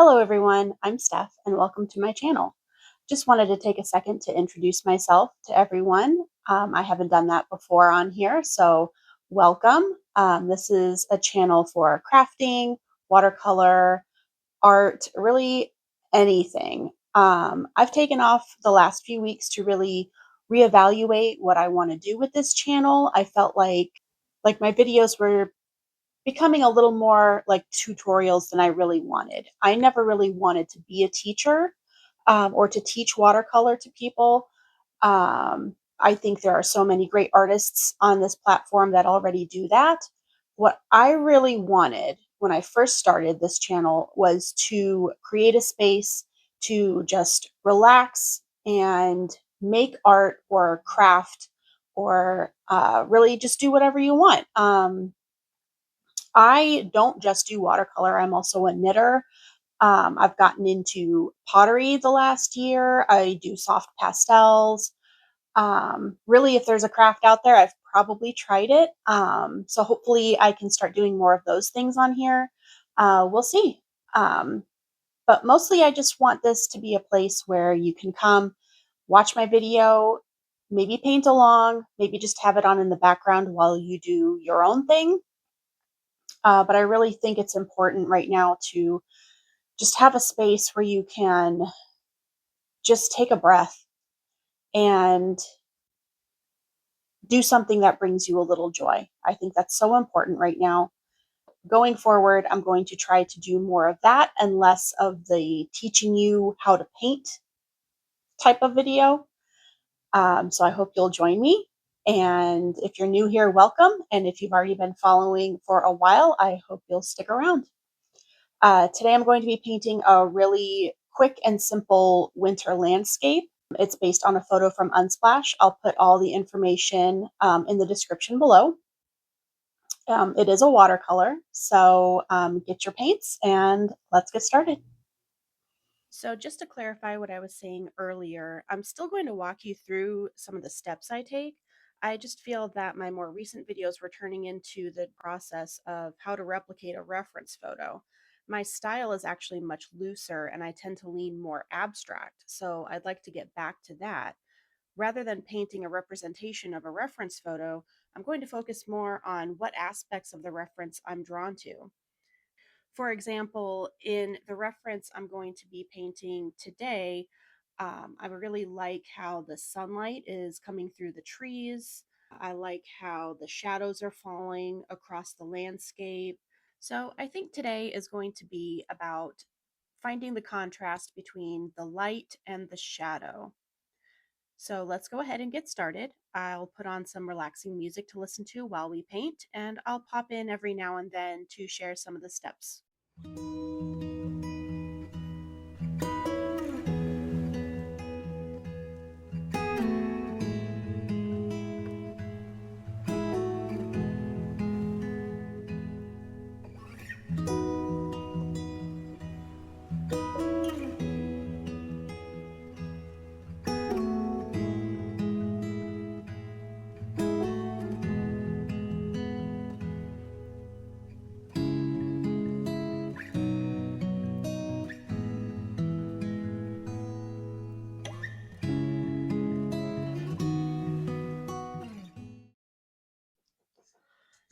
Hello everyone, I'm Steph and welcome to my channel. Just wanted to take a second to introduce myself to everyone. I haven't done that before on here, so welcome. This is a channel for crafting, watercolor, art, really anything. I've taken off the last few weeks to really reevaluate what I want to do with this channel. I felt like my videos were becoming a little more like tutorials than I really wanted. I never really wanted to be a teacher or to teach watercolor to people. I think there are so many great artists on this platform that already do that. What I really wanted when I first started this channel was to create a space to just relax and make art or craft or really just do whatever you want. I don't just do watercolor, I'm also a knitter. I've gotten into pottery the last year. I do soft pastels. Really, if there's a craft out there, I've probably tried it. So hopefully I can start doing more of those things on here. We'll see. Um, but mostly I just want this to be a place where you can come, watch my video, maybe paint along, maybe just have it on in the background while you do your own thing. But I really think it's important right now to just have a space where you can just take a breath and do something that brings you a little joy. I think that's so important right now. Going forward, I'm going to try to do more of that and less of the teaching you how to paint type of video. So I hope you'll join me. And if you're new here, welcome. And if you've already been following for a while, I hope you'll stick around. Today I'm going to be painting a really quick and simple winter landscape. It's based on a photo from Unsplash. I'll put all the information in the description below. It is a watercolor, so get your paints and let's get started. So just to clarify what I was saying earlier, I'm still going to walk you through some of the steps I take. I just feel that my more recent videos were turning into the process of how to replicate a reference photo. My style is actually much looser and I tend to lean more abstract, so I'd like to get back to that. Rather than painting a representation of a reference photo, I'm going to focus more on what aspects of the reference I'm drawn to. For example, in the reference I'm going to be painting today, I really like how the sunlight is coming through the trees. I like how the shadows are falling across the landscape. So I think today is going to be about finding the contrast between the light and the shadow. So let's go ahead and get started. I'll put on some relaxing music to listen to while we paint, and I'll pop in every now and then to share some of the steps.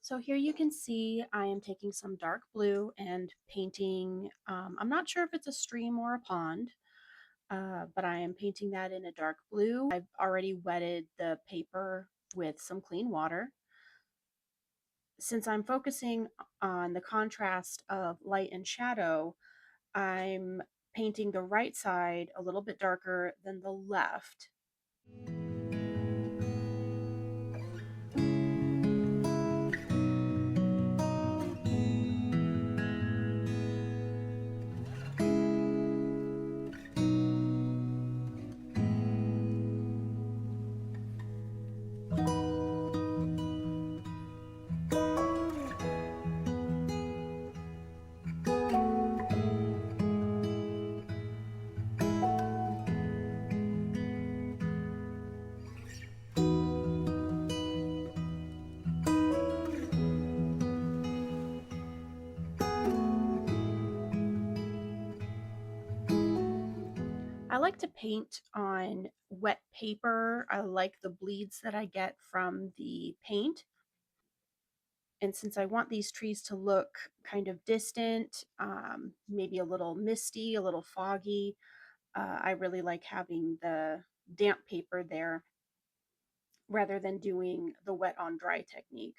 So here you can see I am taking some dark blue and painting, I'm not sure if it's a stream or a pond, but I am painting that in a dark blue. I've already wetted the paper with some clean water. Since I'm focusing on the contrast of light and shadow, I'm painting the right side a little bit darker than the left. I like to paint on wet paper. I like the bleeds that I get from the paint. And since I want these trees to look kind of distant, maybe a little misty, a little foggy, I really like having the damp paper there rather than doing the wet on dry technique.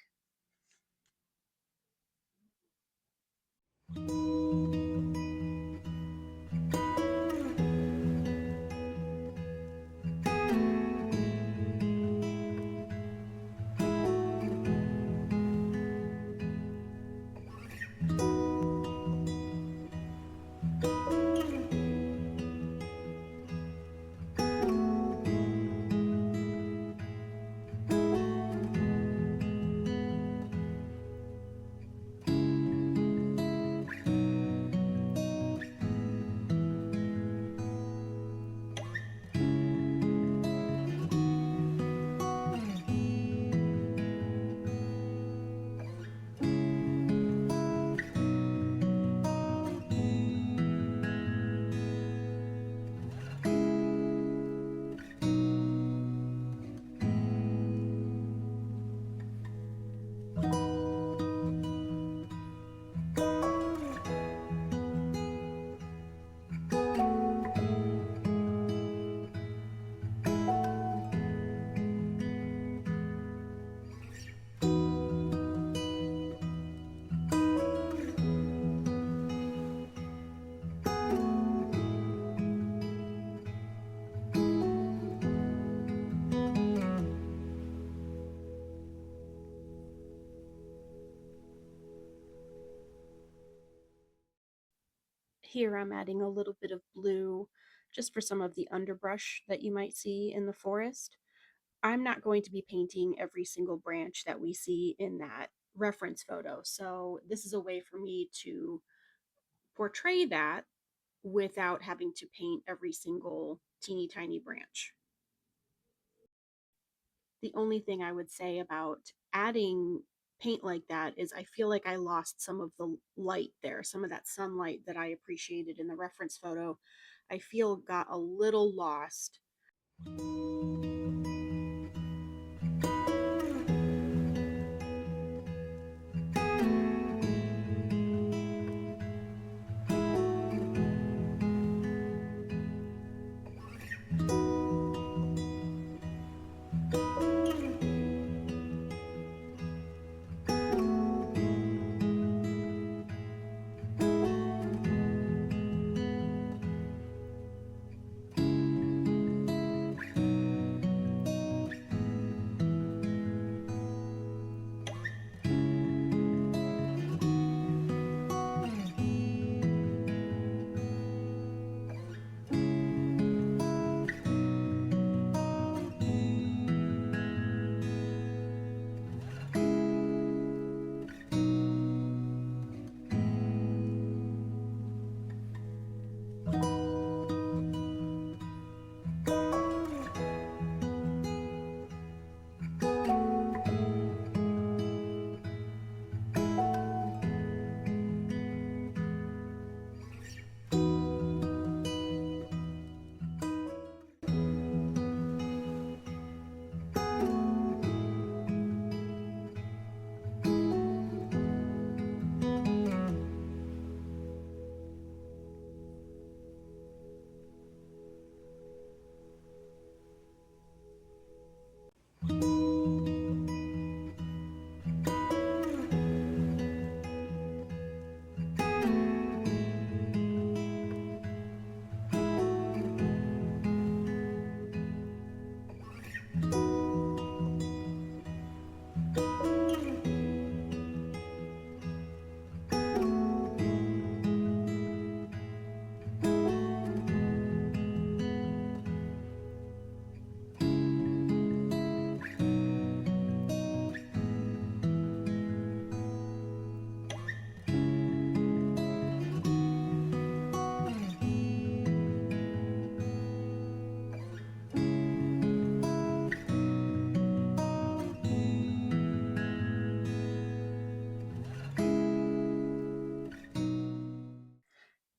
Here I'm adding a little bit of blue just for some of the underbrush that you might see in the forest. I'm not going to be painting every single branch that we see in that reference photo, so this is a way for me to portray that without having to paint every single teeny tiny branch. The only thing I would say about adding paint like that is I feel like I lost some of the light there, some of that sunlight that I appreciated in the reference photo. I feel got a little lost.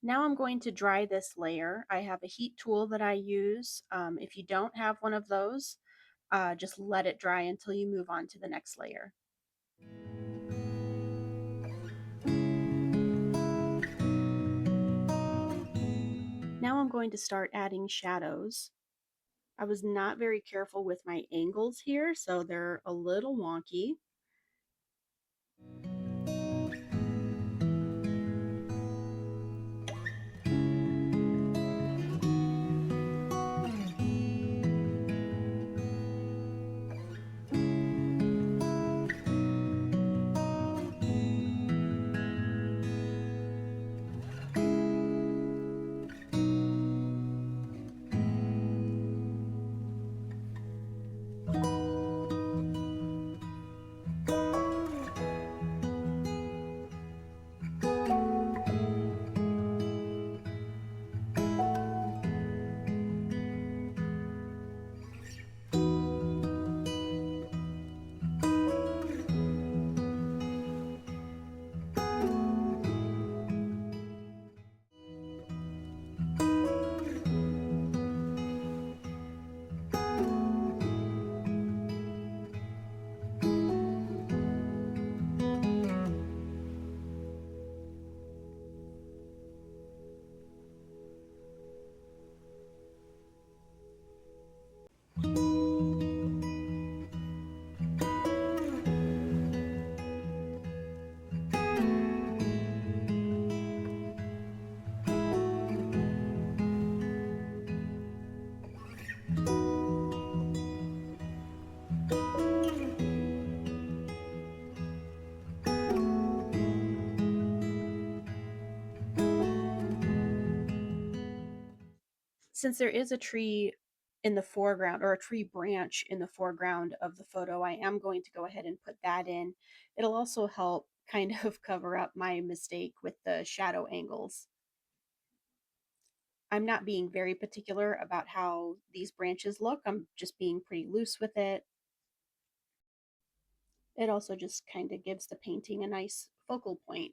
Now I'm going to dry this layer. I have a heat tool that I use. If you don't have one of those, just let it dry until you move on to the next layer. Now I'm going to start adding shadows. I was not very careful with my angles here, so they're a little wonky. Since there is a tree in the foreground, or a tree branch in the foreground of the photo, I am going to go ahead and put that in. It'll also help kind of cover up my mistake with the shadow angles. I'm not being very particular about how these branches look. I'm just being pretty loose with it. It also just kind of gives the painting a nice focal point.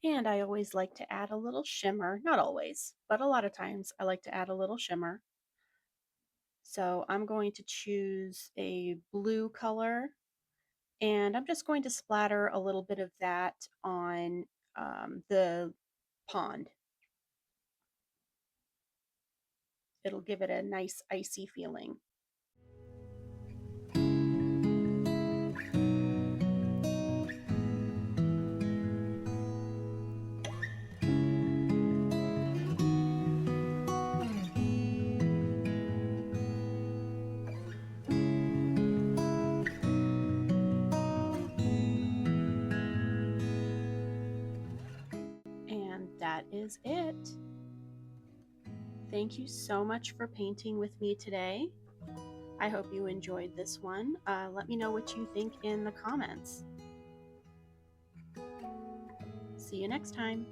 And I always like to add a little shimmer. Not always, but a lot of times I like to add a little shimmer. So I'm going to choose a blue color, and I'm just going to splatter a little bit of that on the pond. It'll give it a nice icy feeling. And that is it. Thank you so much for painting with me today. I hope you enjoyed this one. Let me know what you think in the comments. See you next time.